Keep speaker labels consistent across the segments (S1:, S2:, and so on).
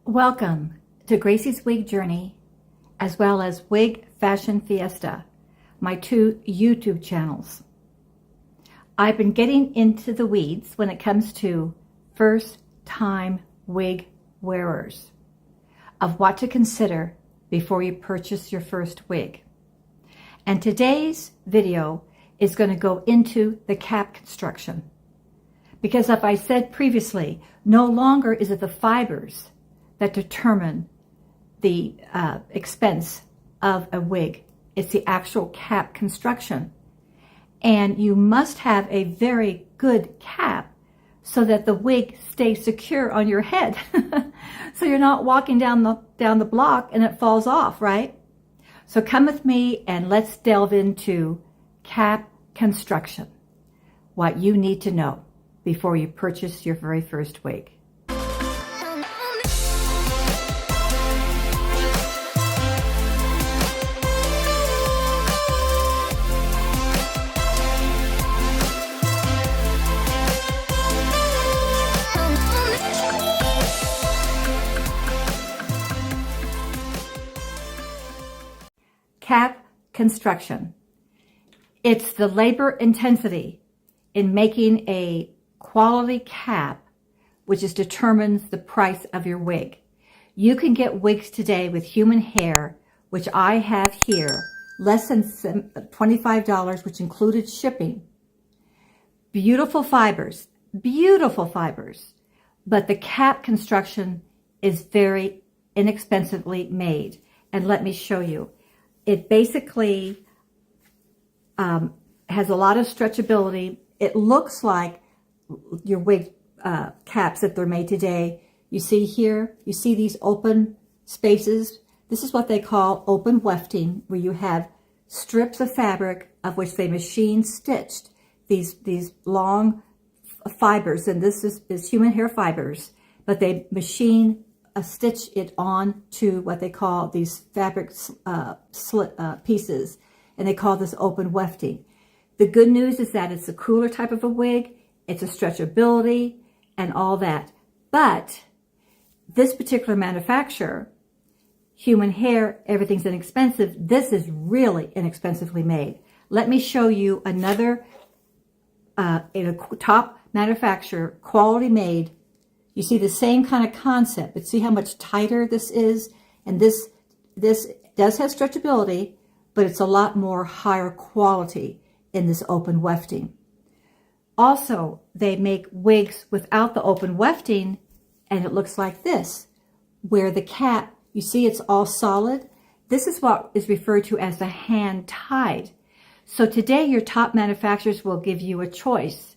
S1: Welcome to Gracie's Wig Journey, as well as Wig Fashion Fiesta, my two YouTube channels. I've been getting into the weeds when it comes to first-time wig wearers, of what to consider before you purchase your first wig. And today's video is going to go into the cap construction. Because as I said previously, no longer is it the fibers that determine the expense of a wig. It's the actual cap construction. And you must have a very good cap so that the wig stays secure on your head. So you're not walking down the block and it falls off, right? So come with me and let's delve into cap construction. What you need to know before you purchase your very first wig. Cap construction. It's the labor intensity in making a quality cap which determines the price of your wig. You can get wigs today with human hair, which I have here, less than $25, which included shipping. Beautiful fibers, but the cap construction is very inexpensively made. And let me show you. It basically has a lot of stretchability. It looks like your wig caps that they're made today. You see here, you see these open spaces. This is what they call open wefting, where you have strips of fabric of which they machine stitched these long fibers, and this is human hair fibers, but they machine stitch it on to what they call these fabric slit pieces, and they call this open wefting. The good news is that it's a cooler type of a wig, it's a stretchability and all that. But this particular manufacturer, human hair, everything's inexpensive. This is really inexpensively made. Let me show you another in a top manufacturer, quality made. You see the same kind of concept, but see how much tighter this is? And this does have stretchability, but it's a lot more higher quality in this open wefting. Also, they make wigs without the open wefting, and it looks like this, where the cap, you see it's all solid. This is what is referred to as the hand-tied. So today your top manufacturers will give you a choice.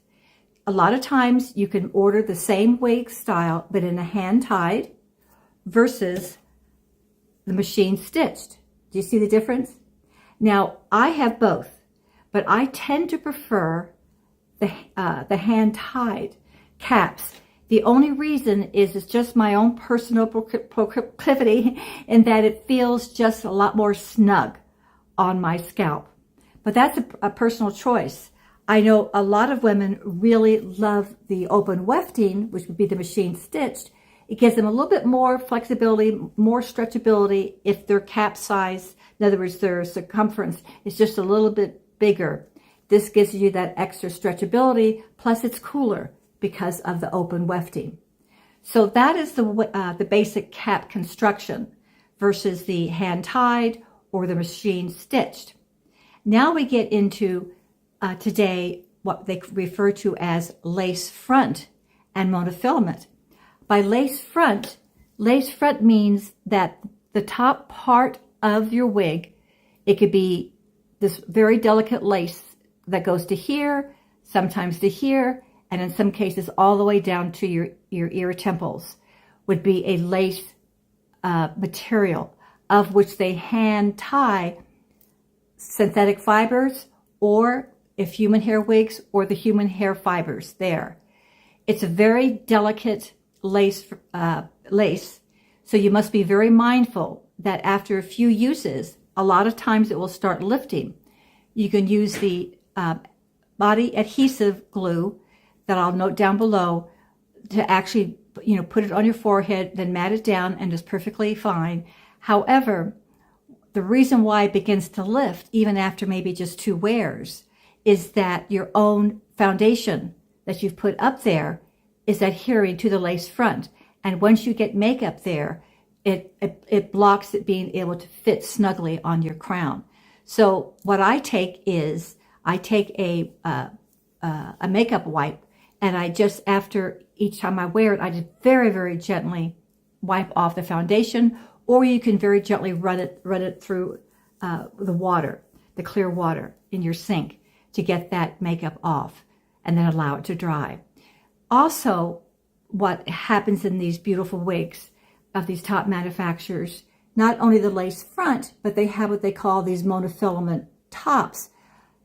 S1: A lot of times you can order the same wig style, but in a hand-tied versus the machine stitched. Do you see the difference? Now, I have both, but I tend to prefer the hand-tied caps. The only reason is it's just my own personal proclivity in that it feels just a lot more snug on my scalp. But that's a personal choice. I know a lot of women really love the open wefting, which would be the machine stitched. It gives them a little bit more flexibility, more stretchability if their cap size, in other words, their circumference is just a little bit bigger. This gives you that extra stretchability, plus it's cooler because of the open wefting. So that is the basic cap construction versus the hand-tied or the machine stitched. Now we get into today what they refer to as lace front and monofilament. By lace front means that the top part of your wig, it could be this very delicate lace that goes to here, sometimes to here, and in some cases all the way down to your ear temples, would be a lace material of which they hand tie synthetic fibers, or if human hair wigs, or the human hair fibers there. It's a very delicate lace, so you must be very mindful that after a few uses, a lot of times it will start lifting. You can use the body adhesive glue that I'll note down below to actually put it on your forehead, then mat it down, and it's perfectly fine. However, the reason why it begins to lift, even after maybe just 2 wears, is that your own foundation that you've put up there is adhering to the lace front. And once you get makeup there, it blocks it being able to fit snugly on your crown. So what I take is, I take a makeup wipe, and I just, after each time I wear it, I just very, very gently wipe off the foundation, or you can very gently run it through the water, the clear water in your sink to get that makeup off, and then allow it to dry. Also, what happens in these beautiful wigs of these top manufacturers, not only the lace front, but they have what they call these monofilament tops.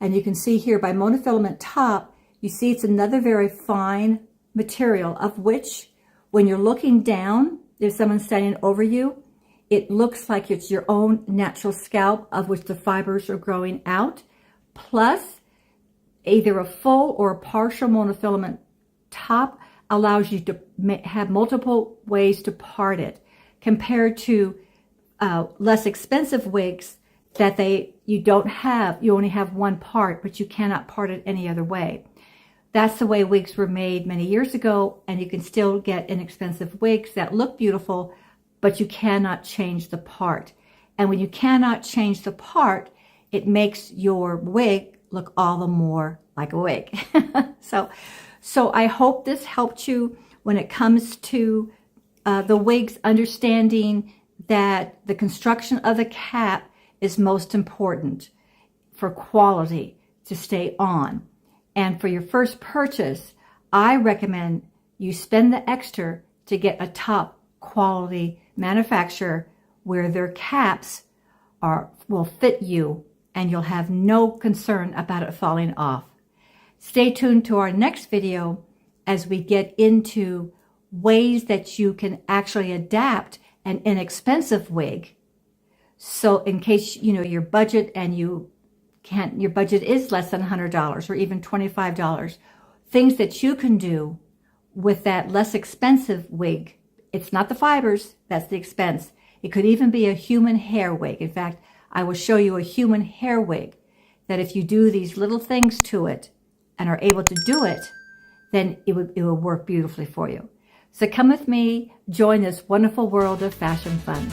S1: And you can see here by monofilament top, you see it's another very fine material, of which when you're looking down, there's someone standing over you, it looks like it's your own natural scalp of which the fibers are growing out, plus either a full or a partial monofilament top allows you to have multiple ways to part it, compared to less expensive wigs that you only have one part, but you cannot part it any other way. That's the way wigs were made many years ago, and you can still get inexpensive wigs that look beautiful, but you cannot change the part. And when you cannot change the part, it makes your wig look all the more like a wig. So I hope this helped you when it comes to the wigs, understanding that the construction of the cap is most important for quality to stay on. And for your first purchase, I recommend you spend the extra to get a top quality manufacturer where their caps will fit you, and you'll have no concern about it falling off. Stay tuned to our next video as we get into ways that you can actually adapt an inexpensive wig. So in case your budget and your budget is less than $100 or even $25, things that you can do with that less expensive wig. It's not the fibers, that's the expense. It could even be a human hair wig. In fact, I will show you a human hair wig that if you do these little things to it and are able to do it, then it will work beautifully for you. So come with me, join this wonderful world of fashion fun.